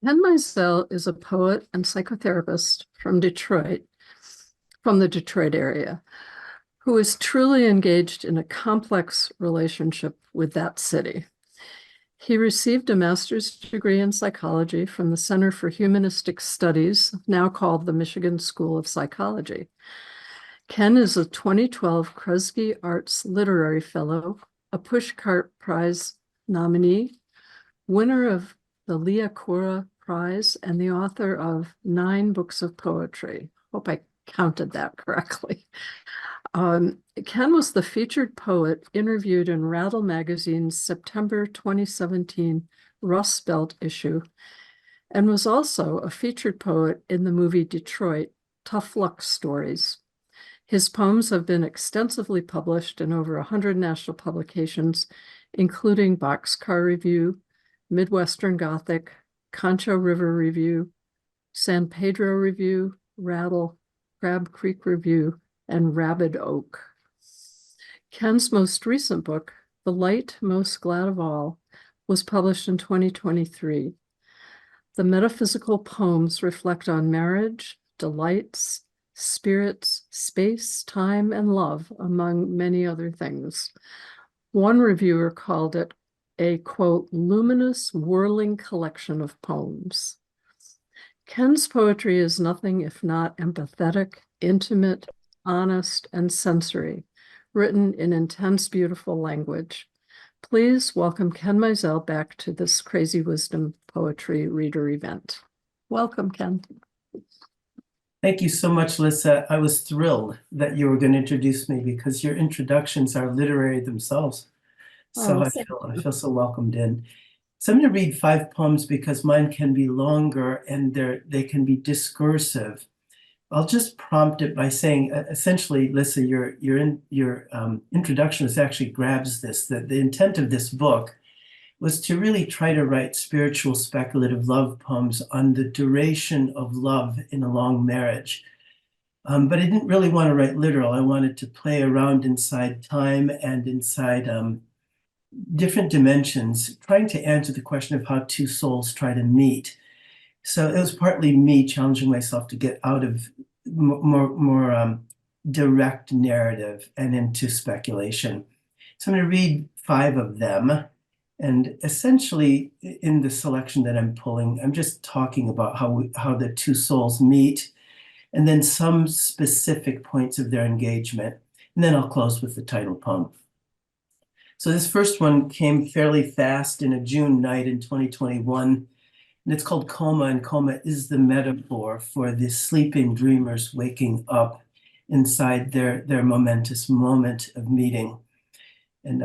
Ken Meisel is a poet and psychotherapist from the Detroit area, who is truly engaged in a complex relationship with that city. He received a master's degree in psychology from the Center for Humanistic Studies, now called the Michigan School of Psychology. Ken is a 2012 Kresge Arts Literary Fellow, a Pushcart Prize nominee, winner of the Leah Cora Prize, and the author of 9 books of poetry. Hope I counted that correctly. Ken was the featured poet interviewed in Rattle Magazine's September 2017 Rust Belt issue, and was also a featured poet in the movie Detroit, Tough Luck Stories. His poems have been extensively published in over 100 national publications, including Boxcar Review, Midwestern Gothic, Concho River Review, San Pedro Review, Rattle, Crab Creek Review, and Rabid Oak. Ken's most recent book, The Light Most Glad of All, was published in 2023. The metaphysical poems reflect on marriage, delights, spirits, space, time, and love, among many other things. One reviewer called it a, quote, luminous, whirling collection of poems. Ken's poetry is nothing if not empathetic, intimate, honest, and sensory, written in intense, beautiful language. Please welcome Ken Meisel back to this Crazy Wisdom Poetry Reader event. Welcome, Ken. Thank you so much, Lisa. I was thrilled that you were going to introduce me because your introductions are literary themselves. So I feel so welcomed in. So I'm going to read 5 poems because mine can be longer and they can be discursive. I'll just prompt it by saying, essentially, Lisa, your introduction actually grabs this, that the intent of this book was to really try to write spiritual speculative love poems on the duration of love in a long marriage. But I didn't really want to write literal. I wanted to play around inside time and inside different dimensions, trying to answer the question of how 2 souls try to meet. So it was partly me challenging myself to get out of more direct narrative and into speculation. So I'm going to read 5 of them. And essentially, in the selection that I'm pulling, I'm just talking about how the 2 souls meet, and then some specific points of their engagement. And then I'll close with the title poem. So this first one came fairly fast in a June night in 2021, and it's called Coma, and coma is the metaphor for the sleeping dreamers waking up inside their momentous moment of meeting. And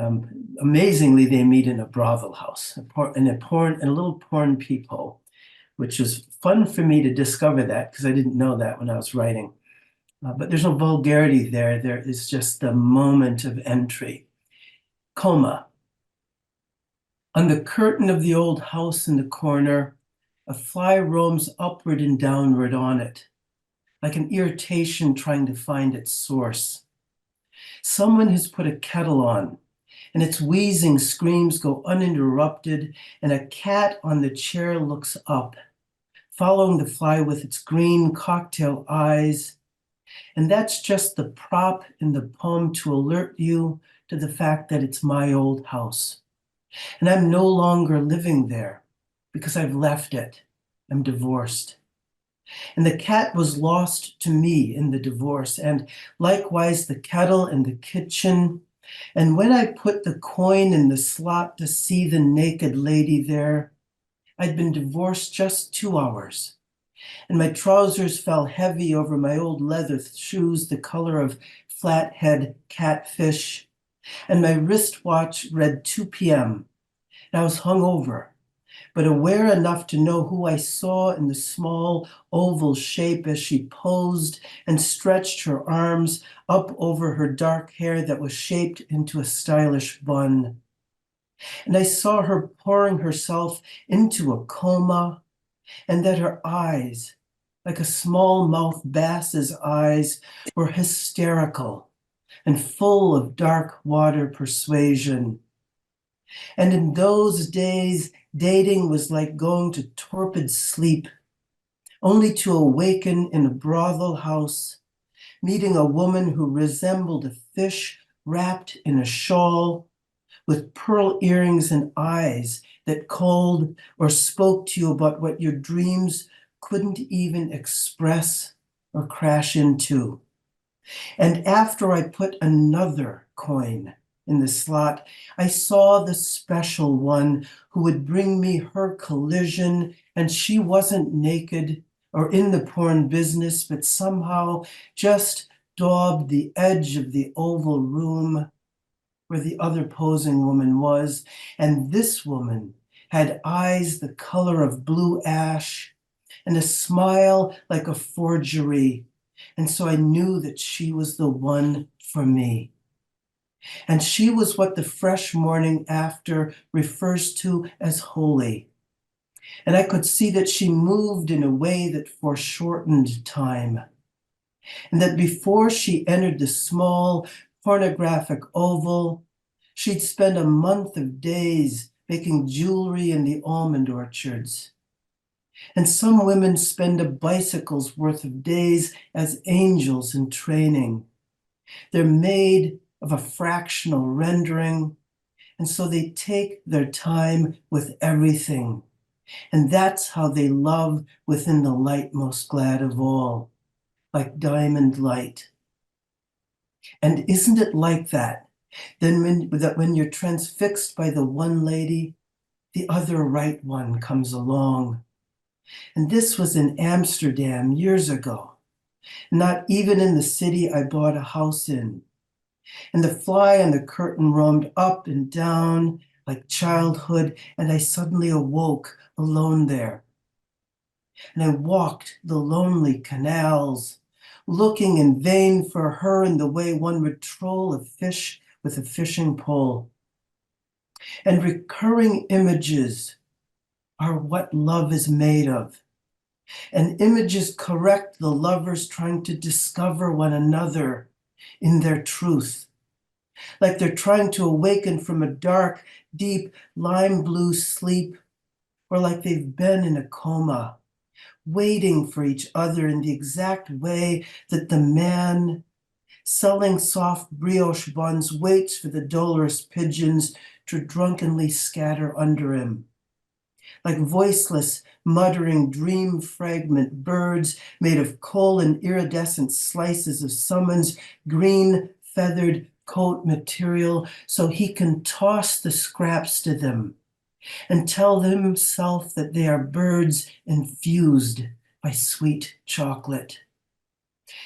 amazingly, they meet in a brothel house, a little porn peephole, which was fun for me to discover that because I didn't know that when I was writing. But there's no vulgarity there. There is just the moment of entry. Coma. On the curtain of the old house in the corner, a fly roams upward and downward on it, like an irritation trying to find its source. Someone has put a kettle on, and its wheezing screams go uninterrupted, and a cat on the chair looks up, following the fly with its green cocktail eyes. And that's just the prop in the poem to alert you to the fact that it's my old house. And I'm no longer living there because I've left it. I'm divorced. And the cat was lost to me in the divorce, and likewise the kettle and the kitchen. And when I put the coin in the slot to see the naked lady there, I'd been divorced just 2 hours. And my trousers fell heavy over my old leather shoes, the color of flathead catfish. And my wristwatch read 2 p.m. And I was hungover, but aware enough to know who I saw in the small oval shape as she posed and stretched her arms up over her dark hair that was shaped into a stylish bun. And I saw her pouring herself into a coma, and that her eyes, like a small-mouthed bass's eyes, were hysterical and full of dark water persuasion. And in those days, Dating was like going to torpid sleep, only to awaken in a brothel house, meeting a woman who resembled a fish wrapped in a shawl, with pearl earrings and eyes that called or spoke to you about what your dreams couldn't even express or crash into. And after I put another coin in the slot, I saw the special one who would bring me her collision, and she wasn't naked or in the porn business, but somehow just daubed the edge of the oval room where the other posing woman was. And this woman had eyes the color of blue ash and a smile like a forgery. And so I knew that she was the one for me. And she was what the fresh morning after refers to as holy. And I could see that she moved in a way that foreshortened time. And that before she entered the small pornographic oval, she'd spend a month of days making jewelry in the almond orchards. And some women spend a bicycle's worth of days as angels in training. They're made of a fractional rendering, and so they take their time with everything. And that's how they love within the light most glad of all, like diamond light. And isn't it like that? Then when you're transfixed by the one lady, the other right one comes along. And this was in Amsterdam years ago, not even in the city I bought a house in. And the fly on the curtain roamed up and down like childhood, and I suddenly awoke alone there. And I walked the lonely canals, looking in vain for her in the way one would troll a fish with a fishing pole. And recurring images are what love is made of. And images correct the lovers trying to discover one another in their truth. Like they're trying to awaken from a dark, deep, lime blue sleep, or like they've been in a coma, waiting for each other in the exact way that the man selling soft brioche buns waits for the dolorous pigeons to drunkenly scatter under him. Like voiceless, muttering dream fragment birds made of coal and iridescent slices of someone's green feathered coat material, so he can toss the scraps to them and tell himself that they are birds infused by sweet chocolate.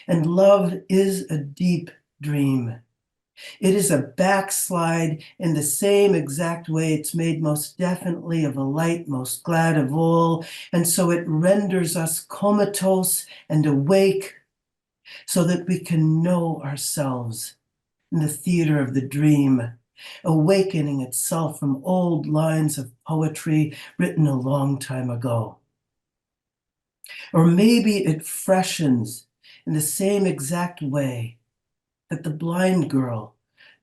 And love is a deep dream. It is a backslide in the same exact way it's made most definitely of a light most glad of all. And so it renders us comatose and awake so that we can know ourselves in the theater of the dream, awakening itself from old lines of poetry written a long time ago. Or maybe it freshens in the same exact way that the blind girl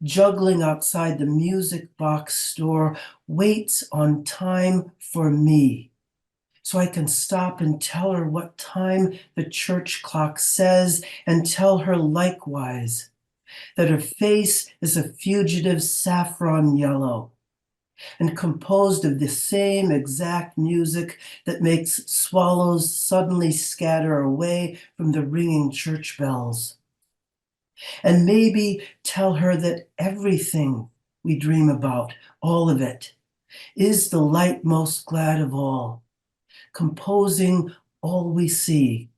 juggling outside the music box store waits on time for me, so I can stop and tell her what time the church clock says, and tell her likewise that her face is a fugitive saffron yellow and composed of the same exact music that makes swallows suddenly scatter away from the ringing church bells. And maybe tell her that everything we dream about, all of it, is the light most glad of all, composing all we see.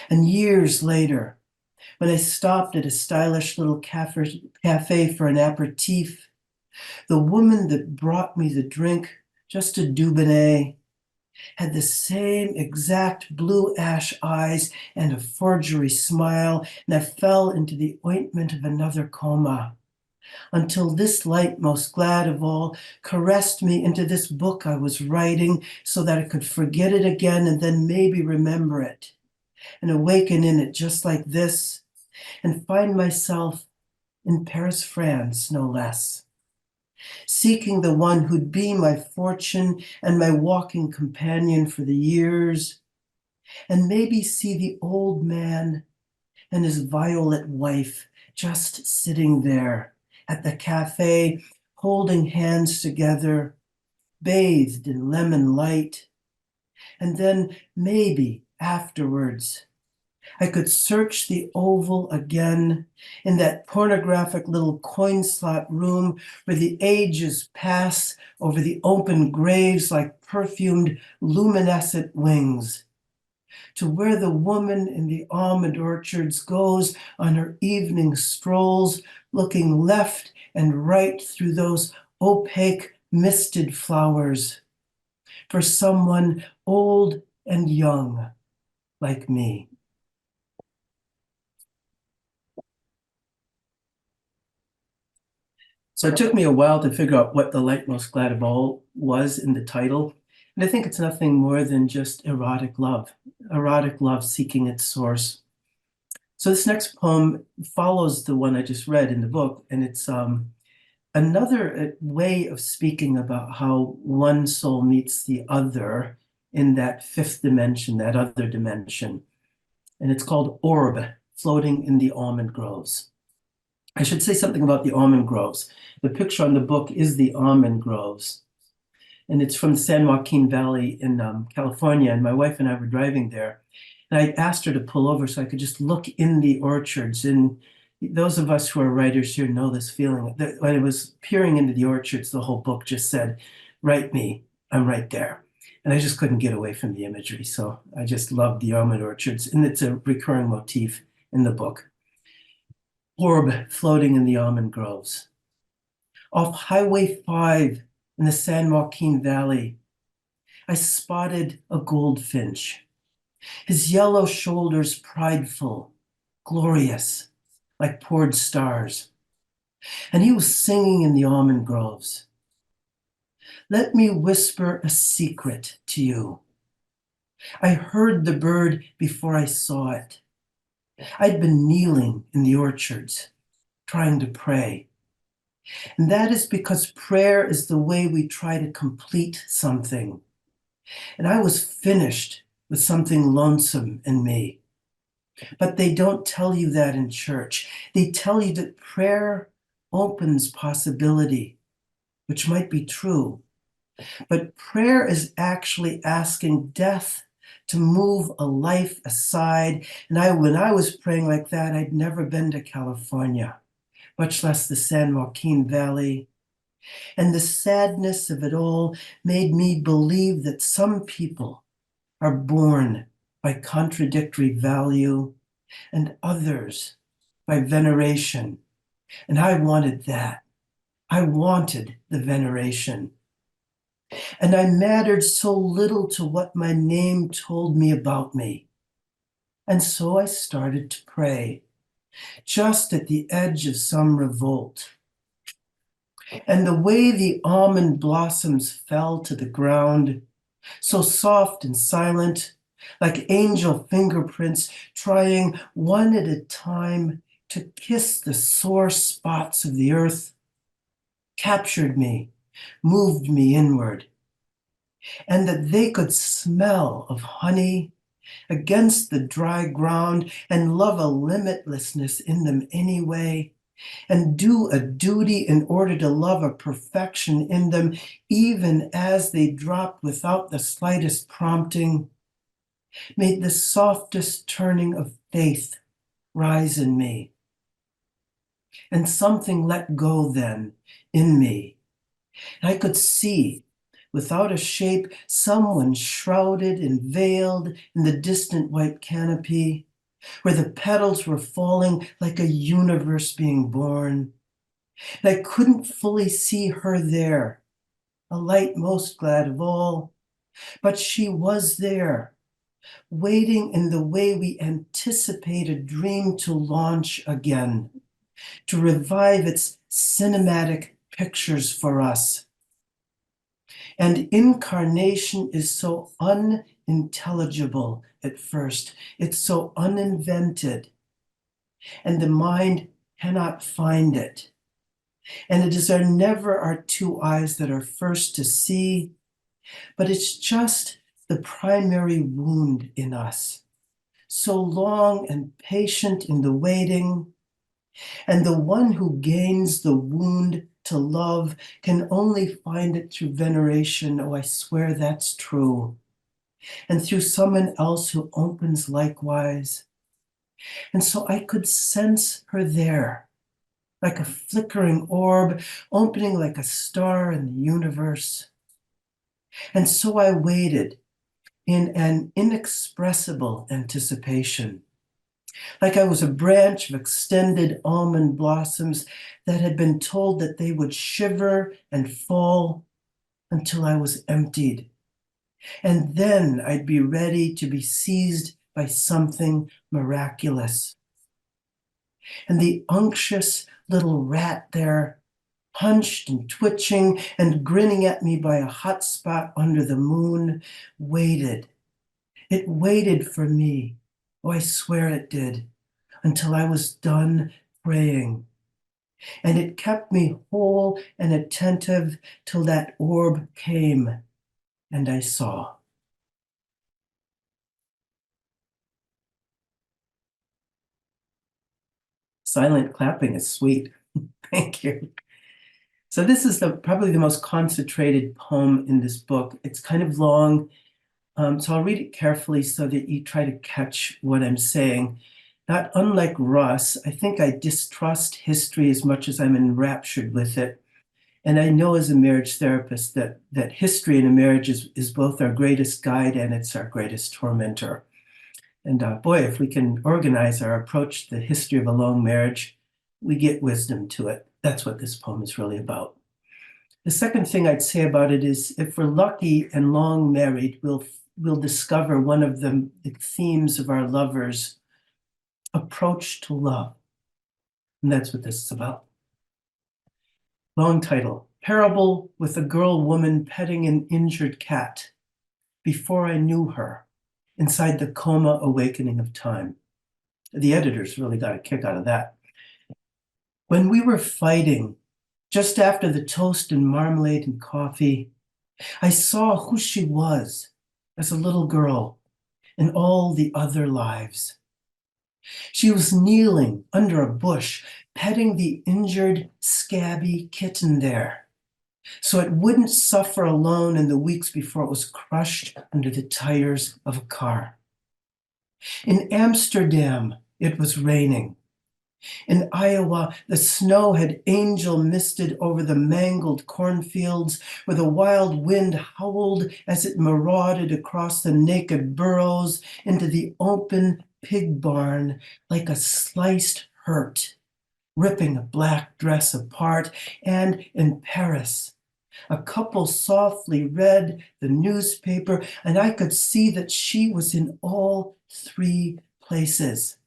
And years later, when I stopped at a stylish little cafe for an aperitif, the woman that brought me the drink, just a Dubonnet, had the same exact blue ash eyes and a forgery smile, and I fell into the ointment of another coma, until this light most glad of all caressed me into this book I was writing so that I could forget it again and then maybe remember it and awaken in it just like this and find myself in Paris, France, no less. seeking the one who'd be my fortune and my walking companion for the years, and maybe see the old man and his violet wife just sitting there at the cafe, holding hands together, bathed in lemon light. And then maybe afterwards, I could search the oval again in that pornographic little coin slot room where the ages pass over the open graves like perfumed luminescent wings, to where the woman in the almond orchards goes on her evening strolls, looking left and right through those opaque, misted flowers for someone old and young like me. So it took me a while to figure out what The Light Most Glad of All was in the title. And I think it's nothing more than just erotic love seeking its source. So this next poem follows the one I just read in the book, and it's another way of speaking about how one soul meets the other in that fifth dimension, that other dimension. And it's called Orb, Floating in the Almond Groves. I should say something about the almond groves. The picture on the book is the almond groves, and it's from the San Joaquin Valley in California. And my wife and I were driving there, and I asked her to pull over so I could just look in the orchards. And those of us who are writers here know this feeling. When I was peering into the orchards, the whole book just said, "Write me, I'm right there." And I just couldn't get away from the imagery. So I just loved the almond orchards, and it's a recurring motif in the book. Orb floating in the almond groves. Off Highway 5 in the San Joaquin Valley, I spotted a goldfinch, his yellow shoulders prideful, glorious, like poured stars. And he was singing in the almond groves. Let me whisper a secret to you. I heard the bird before I saw it. I'd been kneeling in the orchards, trying to pray. And that is because prayer is the way we try to complete something. And I was finished with something lonesome in me. But they don't tell you that in church. They tell you that prayer opens possibility, which might be true. But prayer is actually asking death to move a life aside. And when I was praying like that, I'd never been to California, much less the San Joaquin Valley. And the sadness of it all made me believe that some people are born by contradictory value and others by veneration. And I wanted that. I wanted the veneration. And I mattered so little to what my name told me about me. And so I started to pray, just at the edge of some revolt. And the way the almond blossoms fell to the ground, so soft and silent, like angel fingerprints, trying one at a time to kiss the sore spots of the earth, captured me, moved me inward. And that they could smell of honey against the dry ground and love a limitlessness in them anyway, and do a duty in order to love a perfection in them, even as they dropped without the slightest prompting, made the softest turning of faith rise in me. And something let go then in me. And I could see, without a shape, someone shrouded and veiled in the distant white canopy, where the petals were falling like a universe being born. And I couldn't fully see her there, a light most glad of all, but she was there, waiting in the way we anticipate a dream to launch again, to revive its cinematic pictures for us. And incarnation is so unintelligible at first. It's so uninvented, and the mind cannot find it. And it is there never are two eyes that are first to see, but it's just the primary wound in us, so long and patient in the waiting. And the one who gains the wound to love can only find it through veneration. Oh, I swear that's true. And through someone else who opens likewise. And so I could sense her there, like a flickering orb, opening like a star in the universe. And so I waited in an inexpressible anticipation, like I was a branch of extended almond blossoms that had been told that they would shiver and fall until I was emptied. And then I'd be ready to be seized by something miraculous. And the unctuous little rat there, hunched and twitching and grinning at me by a hot spot under the moon, waited. It waited for me. Oh, I swear it did, until I was done praying. And it kept me whole and attentive till that orb came and I saw. Silent clapping is sweet. Thank you. So this is probably the most concentrated poem in this book. It's kind of long, so I'll read it carefully so that you try to catch what I'm saying. Not unlike Russ, I think I distrust history as much as I'm enraptured with it. And I know as a marriage therapist that history in a marriage is both our greatest guide and it's our greatest tormentor. And boy, if we can organize our approach to the history of a long marriage, we get wisdom to it. That's what this poem is really about. The second thing I'd say about it is if we're lucky and long married, we'll discover one of the themes of our lovers' approach to love. And that's what this is about. Long title, Parable with a Girl Woman Petting an Injured Cat Before I Knew Her, Inside the Coma Awakening of Time. The editors really got a kick out of that. When we were fighting, just after the toast and marmalade and coffee, I saw who she was as a little girl in all the other lives. She was kneeling under a bush, petting the injured, scabby kitten there, so it wouldn't suffer alone in the weeks before it was crushed under the tires of a car. In Amsterdam, it was raining. In Iowa, the snow had angel misted over the mangled cornfields where the wild wind howled as it marauded across the naked burrows into the open pig barn like a sliced hurt, ripping a black dress apart. And in Paris, a couple softly read the newspaper, and I could see that she was in all three places,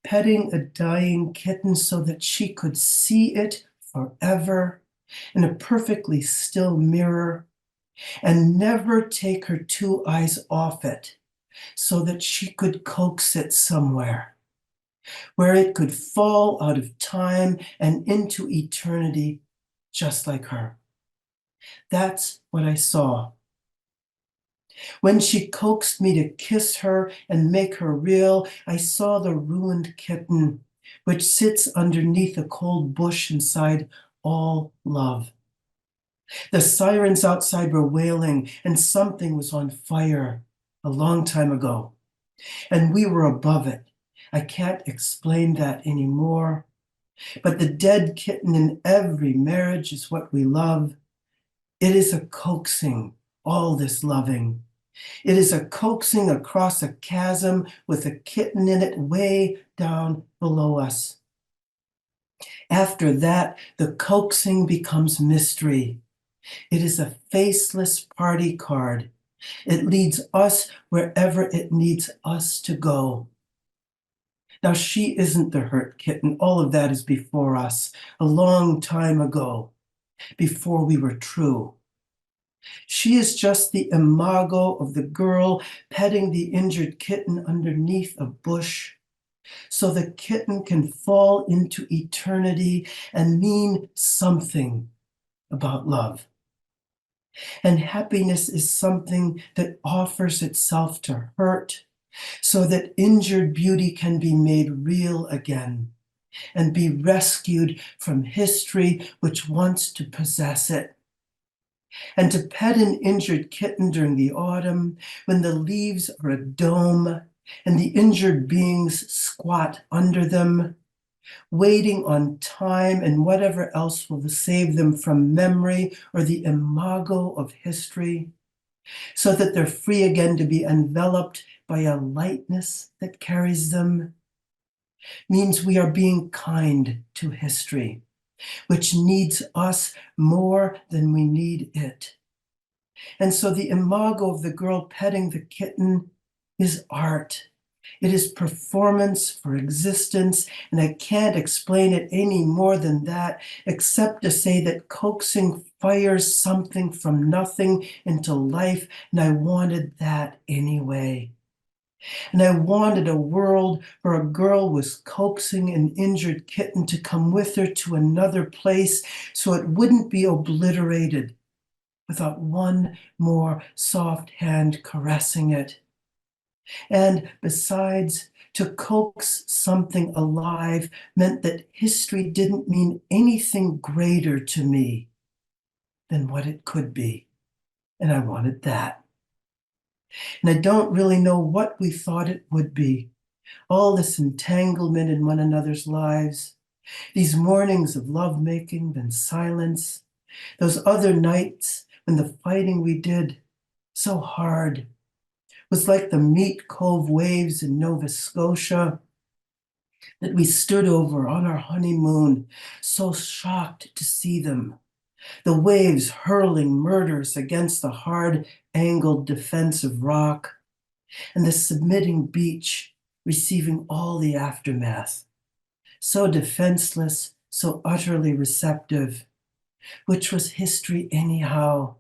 petting a dying kitten so that she could see it forever in a perfectly still mirror and never take her two eyes off it so that she could coax it somewhere where it could fall out of time and into eternity just like her. That's what I saw. When she coaxed me to kiss her and make her real, I saw the ruined kitten, which sits underneath a cold bush inside all love. The sirens outside were wailing, and something was on fire a long time ago, and we were above it. I can't explain that anymore, but the dead kitten in every marriage is what we love. It is a coaxing, all this loving. It is a coaxing across a chasm with a kitten in it way down below us. After that, the coaxing becomes mystery. It is a faceless party card. It leads us wherever it needs us to go. Now, she isn't the hurt kitten. All of that is before us, a long time ago, before we were true. She is just the imago of the girl petting the injured kitten underneath a bush so the kitten can fall into eternity and mean something about love. And happiness is something that offers itself to hurt so that injured beauty can be made real again and be rescued from history which wants to possess it. And to pet an injured kitten during the autumn when the leaves are a dome and the injured beings squat under them, waiting on time and whatever else will save them from memory or the imago of history, so that they're free again to be enveloped by a lightness that carries them, means we are being kind to history, which needs us more than we need it. And so the imago of the girl petting the kitten is art. It is performance for existence, and I can't explain it any more than that, except to say that coaxing fires something from nothing into life, and I wanted that anyway. And I wanted a world where a girl was coaxing an injured kitten to come with her to another place so it wouldn't be obliterated without one more soft hand caressing it. And besides, to coax something alive meant that history didn't mean anything greater to me than what it could be. And I wanted that. And I don't really know what we thought it would be. All this entanglement in one another's lives, these mornings of lovemaking, then silence, those other nights when the fighting we did so hard was like the Meat Cove waves in Nova Scotia that we stood over on our honeymoon, so shocked to see them. The waves hurling murders against the hard angled defensive rock, and the submitting beach receiving all the aftermath. So defenseless, so utterly receptive, which was history anyhow.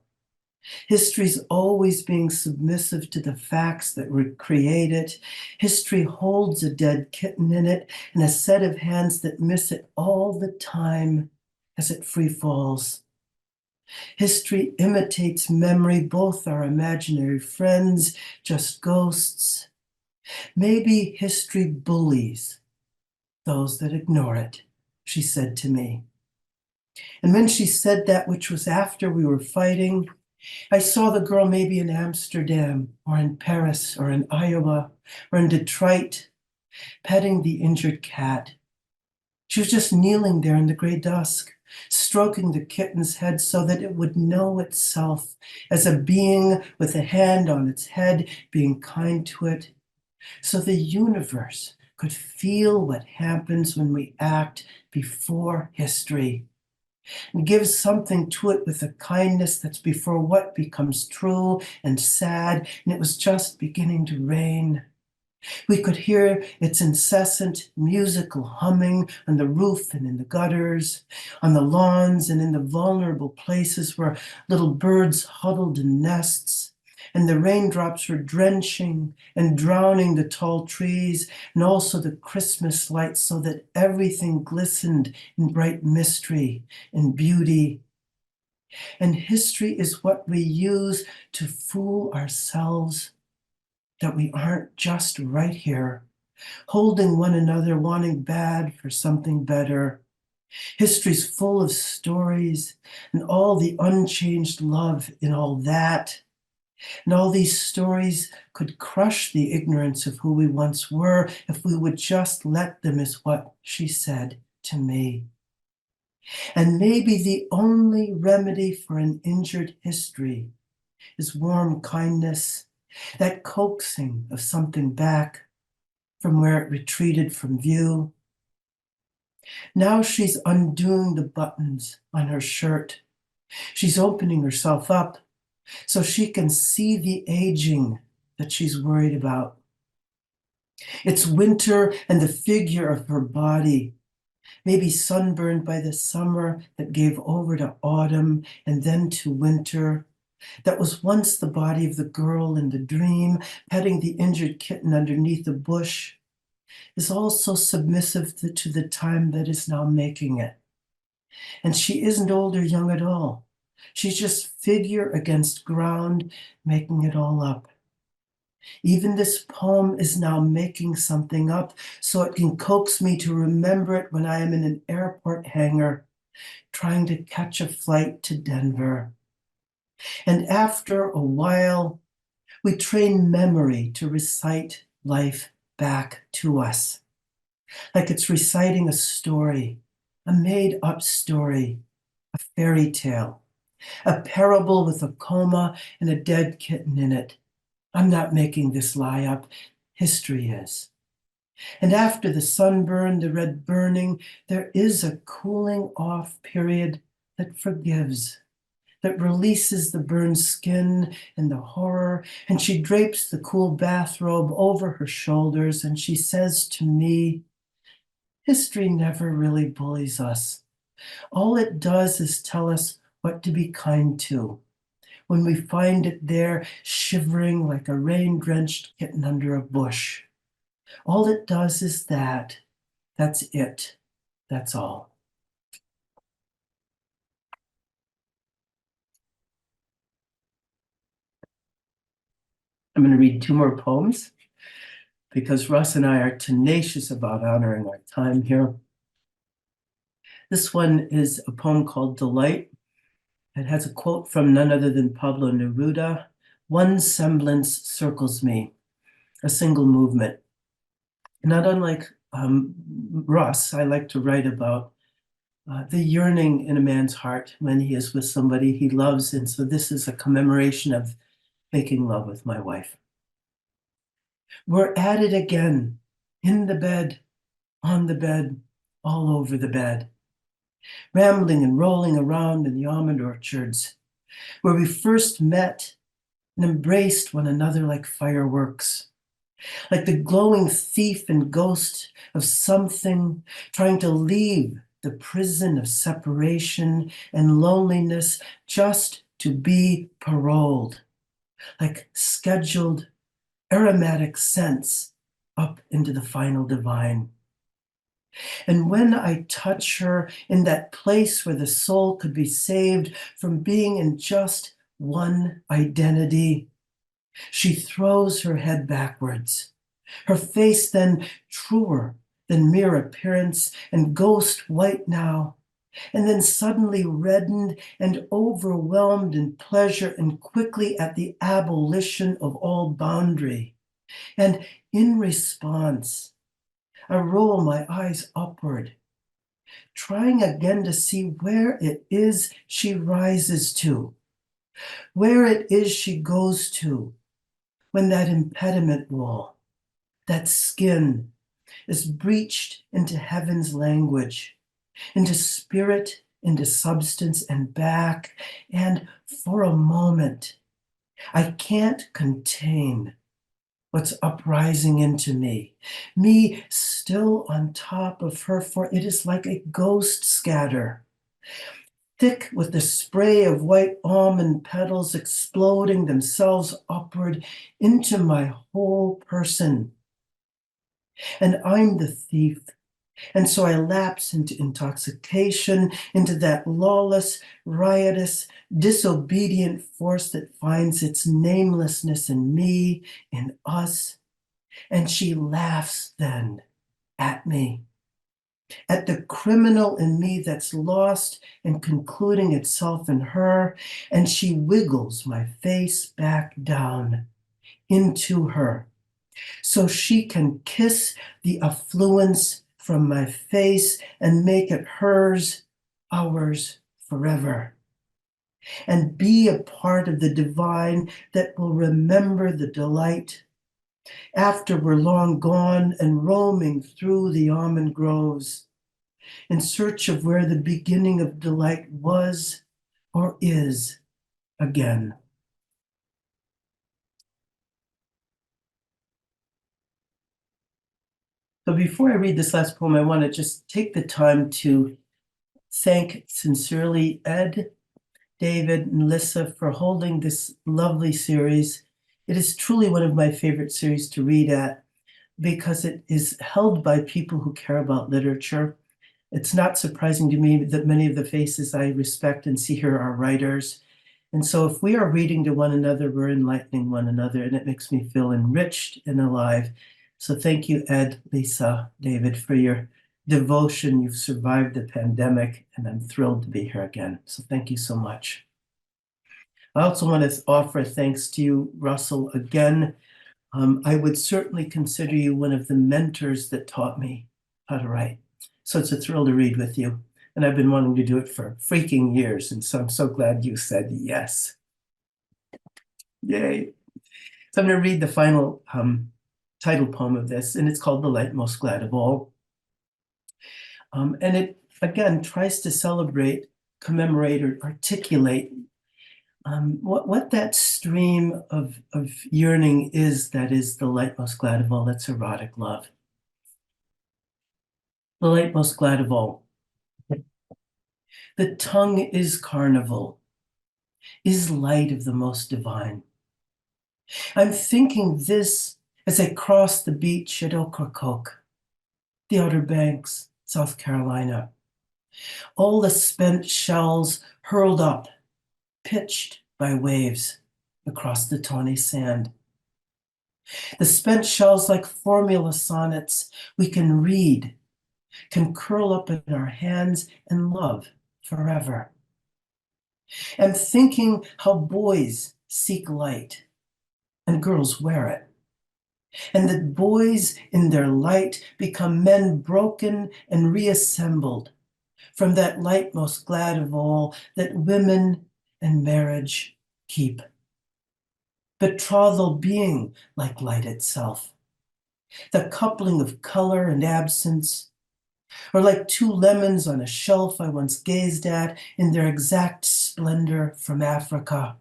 History's always being submissive to the facts that create it. History holds a dead kitten in it and a set of hands that miss it all the time as it free falls. History imitates memory, both our imaginary friends, just ghosts. Maybe history bullies those that ignore it, she said to me. And when she said that, which was after we were fighting, I saw the girl maybe in Amsterdam or in Paris or in Iowa or in Detroit, petting the injured cat. She was just kneeling there in the gray dusk, stroking the kitten's head so that it would know itself as a being with a hand on its head, being kind to it, so the universe could feel what happens when we act before history and give something to it with a kindness that's before what becomes true and sad, and it was just beginning to rain. We could hear its incessant musical humming on the roof and in the gutters, on the lawns and in the vulnerable places where little birds huddled in nests, and the raindrops were drenching and drowning the tall trees and also the Christmas lights so that everything glistened in bright mystery and beauty. And history is what we use to fool ourselves that we aren't just right here, holding one another, wanting bad for something better. History's full of stories and all the unchanged love in all that. And all these stories could crush the ignorance of who we once were if we would just let them, is what she said to me. And maybe the only remedy for an injured history is warm kindness, that coaxing of something back from where it retreated from view. Now she's undoing the buttons on her shirt. She's opening herself up so she can see the aging that she's worried about. It's winter and the figure of her body, maybe sunburned by the summer that gave over to autumn and then to winter, that was once the body of the girl in the dream, petting the injured kitten underneath a bush, is also submissive to the time that is now making it. And she isn't old or young at all. She's just figure against ground, making it all up. Even this poem is now making something up so it can coax me to remember it when I am in an airport hangar trying to catch a flight to Denver. And after a while, we train memory to recite life back to us, like it's reciting a story, a made-up story, a fairy tale, a parable with a coma and a dead kitten in it. I'm not making this lie up. History is. And after the sunburn, the red burning, there is a cooling off period that forgives, that releases the burned skin and the horror. And she drapes the cool bathrobe over her shoulders and she says to me, history never really bullies us. All it does is tell us what to be kind to when we find it there shivering like a rain-drenched kitten under a bush. All it does is that. That's it. That's all. I'm going to read 2 more poems because Russ and I are tenacious about honoring our time here. This one is a poem called Delight. It has a quote from none other than Pablo Neruda. One semblance circles me, a single movement. Not unlike Russ, I like to write about the yearning in a man's heart when he is with somebody he loves. And so this is a commemoration of making love with my wife. We're at it again, in the bed, on the bed, all over the bed, rambling and rolling around in the almond orchards, where we first met and embraced one another like fireworks, like the glowing thief and ghost of something trying to leave the prison of separation and loneliness just to be paroled, like scheduled aromatic scents up into the final divine. And when I touch her in that place where the soul could be saved from being in just one identity, she throws her head backwards, her face then truer than mere appearance and ghost white now, and then suddenly reddened and overwhelmed in pleasure and quickly at the abolition of all boundary. And in response, I roll my eyes upward, trying again to see where it is she rises to, where it is she goes to when that impediment wall, that skin, is breached into heaven's language, into spirit, into substance, and back. And for a moment, I can't contain what's uprising into me still on top of her, for it is like a ghost scatter, thick with the spray of white almond petals exploding themselves upward into my whole person. And I'm the thief. And so I lapse into intoxication, into that lawless, riotous, disobedient force that finds its namelessness in me, in us. And she laughs then at me, at the criminal in me that's lost and concluding itself in her. And she wiggles my face back down into her so she can kiss the affluence from my face and make it hers, ours forever, and be a part of the divine that will remember the delight after we're long gone and roaming through the almond groves in search of where the beginning of delight was or is again. So before I read this last poem, I want to just take the time to thank sincerely Ed, David, and Lissa for holding this lovely series. It is truly one of my favorite series to read at. because it is held by people who care about literature. It's not surprising to me that many of the faces I respect and see here are writers. And so if we are reading to one another, we're enlightening one another, and it makes me feel enriched and alive. So thank you, Ed, Lisa, David, for your devotion. You've survived the pandemic, and I'm thrilled to be here again. So thank you so much. I also want to offer thanks to you, Russell, again. I would certainly consider you one of the mentors that taught me how to write. So it's a thrill to read with you. And I've been wanting to do it for freaking years. And so I'm so glad you said yes. Yay. So I'm going to read the final title poem of this, and it's called The Light Most Glad of All. And it, again, tries to celebrate, commemorate, or articulate what that stream of yearning is that is the light most glad of all. That's erotic love. The light most glad of all. The tongue is carnival, is light of the most divine. I'm thinking this as I cross the beach at Ocracoke, the Outer Banks, South Carolina. All the spent shells hurled up, pitched by waves across the tawny sand. The spent shells like formula sonnets we can read, can curl up in our hands and love forever. And thinking how boys seek light and girls wear it, and that boys in their light become men broken and reassembled from that light most glad of all that women and marriage keep. Betrothal being like light itself, the coupling of color and absence, or like two lemons on a shelf I once gazed at in their exact splendor from Africa.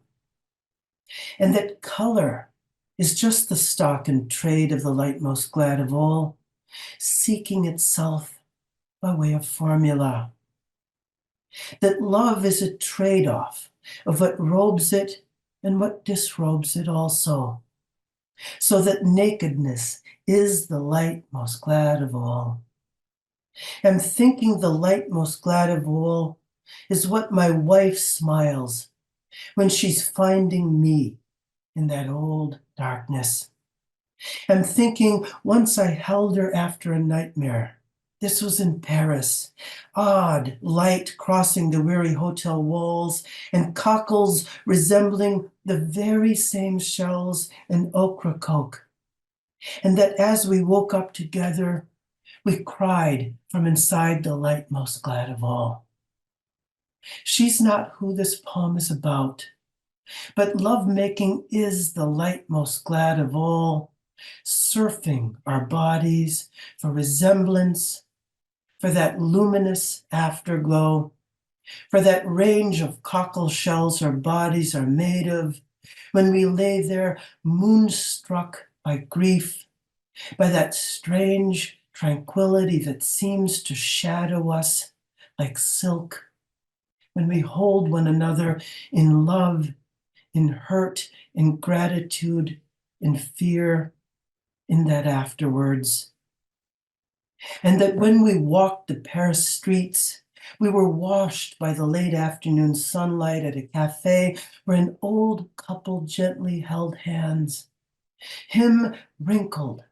And that color is just the stock and trade of the light most glad of all, seeking itself by way of formula. That love is a trade-off of what robes it and what disrobes it also, so that nakedness is the light most glad of all. And thinking the light most glad of all is what my wife smiles when she's finding me in that old darkness. And thinking once I held her after a nightmare. This was in Paris. Odd light crossing the weary hotel walls and cockles resembling the very same shells in Ocracoke. And that as we woke up together, we cried from inside the light most glad of all. She's not who this poem is about, but lovemaking is the light most glad of all, surfing our bodies for resemblance, for that luminous afterglow, for that range of cockle shells our bodies are made of, when we lay there moonstruck by grief, by that strange tranquility that seems to shadow us like silk, when we hold one another in love, in hurt, in gratitude, in fear, in that afterwards. And that when we walked the Paris streets, we were washed by the late afternoon sunlight at a cafe where an old couple gently held hands, him wrinkled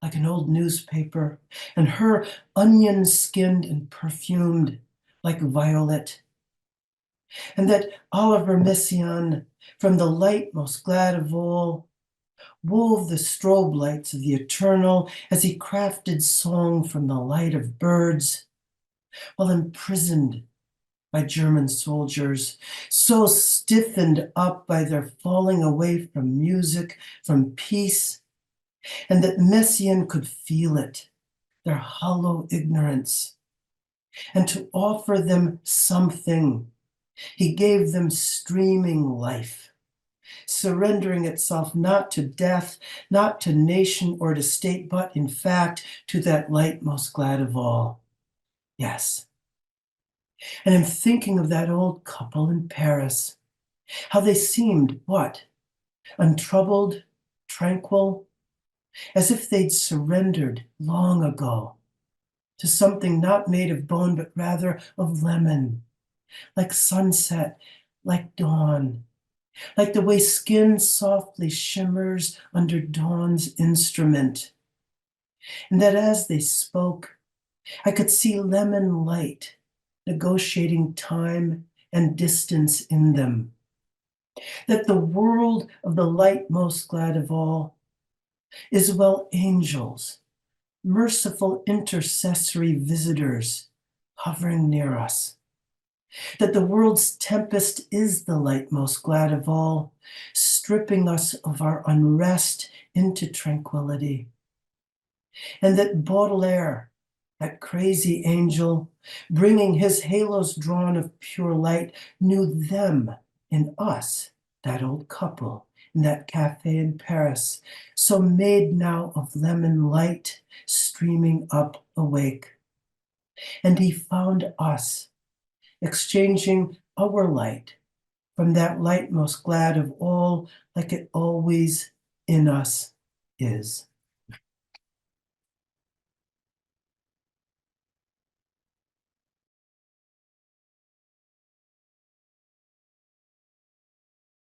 like an old newspaper, and her onion-skinned and perfumed like violet. And that Oliver Messiaen, from the light most glad of all, wove the strobe lights of the eternal as he crafted song from the light of birds, while imprisoned by German soldiers, so stiffened up by their falling away from music, from peace, and that Messiaen could feel it, their hollow ignorance, and to offer them something, he gave them streaming life, surrendering itself not to death, not to nation or to state, but in fact to that light most glad of all. Yes. And I'm thinking of that old couple in Paris, how they seemed, what? Untroubled, tranquil, as if they'd surrendered long ago to something not made of bone, but rather of lemon, like sunset, like dawn, like the way skin softly shimmers under dawn's instrument. And that as they spoke, I could see lemon light negotiating time and distance in them. That the world of the light most glad of all is well angels, merciful intercessory visitors hovering near us. That the world's tempest is the light most glad of all, stripping us of our unrest into tranquility. And that Baudelaire, that crazy angel, bringing his halos drawn of pure light, knew them in us, that old couple in that cafe in Paris, so made now of lemon light, streaming up awake. And he found us, exchanging our light from that light most glad of all, like it always in us is.